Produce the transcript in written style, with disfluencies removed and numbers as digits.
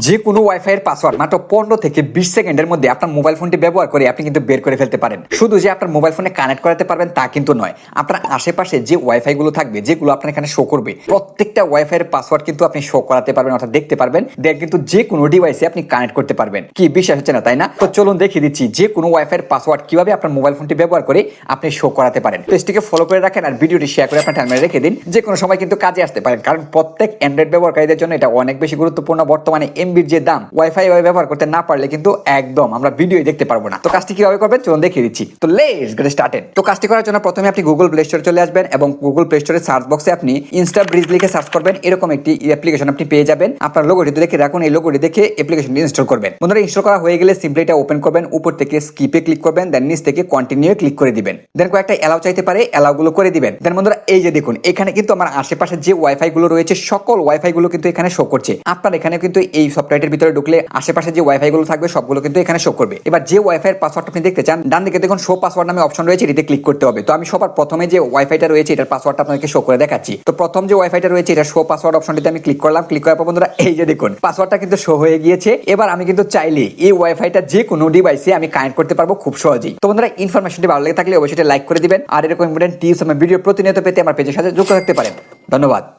যে কোনো ওয়াইফাই এর পাসওয়ার্ড মাত্র 15 থেকে 20 সেকেন্ডের মধ্যে আপনার মোবাইল ফোনটি ব্যবহার করে আপনি কিন্তু বের করে ফেলতে পারেন। শুধু যে আপনার মোবাইল ফোনে কানেক্ট করাতে পারবেন তা কিন্তু নয়, আপনার আশেপাশে যে ওয়াইফাই গুলো থাকবে যেগুলো আপনার এখানে শো করবে প্রত্যেকটা ওয়াইফাই এর পাসওয়ার্ড কিন্তু আপনি শো করাতে পারবেন, অর্থাৎ দেখতে পারবেন। দেন কিন্তু যে কোনো ডিভাইসে আপনি কানেক্ট করতে পারবেন। কি বিশ্বাস হচ্ছে না, তাই না? তো চলুন দেখিয়ে দিচ্ছি যে কোনো ওয়াইফাই এর পাসওয়ার্ড কিভাবে আপনার মোবাইল ফোনটি ব্যবহার করে আপনি শো করাতে পারেন। পেজটিকে ফলো করে রাখেন আর ভিডিওটি শেয়ার করে আপনার টাইমলাইনে রেখে দিন। যে কোনো সময় কিন্তু কাজে আসতে পারেন, কারণ প্রত্যেক অ্যান্ড্রয়েড ব্যবহারকারীদের জন্য এটা অনেক বেশি গুরুত্বপূর্ণ। বর্তমানে এমবির যে দাম, ওয়াইফাই ব্যবহার করতে না পারলে কিন্তু একদম আমরা ভিডিও দেখতে পারবো না। তো কাজটি কিভাবে করবেন চলুন দেখিয়ে দিচ্ছি। তো লেটস গেট স্টার্টেড। তো কাজটি করার জন্য প্রথমে আপনি গুগল প্লে স্টোরে চলে আসবেন এবং গুগল প্লে স্টোরে সার্চ বক্সে আপনি ইনস্টা ব্রিজ লিখে সার্চ করবেন। এরকম একটি অ্যাপ্লিকেশন আপনি পেয়ে যাবেন। আপনার লোগোটি দেখে রাখুন, এই লোগোটি দেখে অ্যাপ্লিকেশনটি ইনস্টল করবেন। বন্ধুরা, ইনস্টল করা হয়ে গেলে সিম্পলি এটা ওপেন করবেন, উপর থেকে স্কিপে ক্লিক করবেন, দেন নিচ থেকে কন্টিনিউ ক্লিক করে দিবেন। দেন কয়েকটা অ্যালাউ চাইতে পারে, অ্যালাউ গুলো করে দিবেন। দেন বন্ধুরা, এই যে দেখুন এখানে কিন্তু আমার আশেপাশে যে ওয়াইফাই গুলো রয়েছে সকল ওয়াইফাই গুলো কিন্তু এখানে শো করছে। আপনার এখানে কিন্তু এই সফটওয়্যারটির ভিতরে ঢুকলে আশেপাশে যে ওয়াইফাই গুলো থাকবে সবগুলো কিন্তু এখানে শো করবে। এবার যে ওয়াইফাই এর পাসওয়ার্ড আপনি দেখতে চান, ডান দিকে দেখুন শো পাসওয়ার্ড নামে অপশন রয়েছে, এটিতে ক্লিক করতে হবে। তো আমি সবার প্রথমে যে ওয়াইফাইটা রয়েছে এটার পাসওয়ার্ডটা আপনাদেরকে শো করে দেখাচ্ছি। তো প্রথম যে ওয়াইফাইটা রয়েছে এটা শো পাসওয়ার্ড অপশনটিতে আমি ক্লিক করলাম। ক্লিক করার পর বন্ধুরা এই যে দেখুন পাসওয়ার্ডটা কিন্তু শো হয়ে গিয়েছে। এবার আমি কিন্তু চাইলে এই ওয়াইফাইটা যে কোনো ডিভাইসে আমি কানেক্ট করতে পারবো খুব সহজেই। তো বন্ধুরা, ইনফরমেশনটি ভালো লেগে থাকলে অবশ্যই লাইক করে দিবেন আর এরকম ইম্পর্টেন্ট টিপস আমার ভিডিও প্রতিনিয়ত পেতে আমার পেজের সাথে যুক্ত থাকতে পারেন। ধন্যবাদ।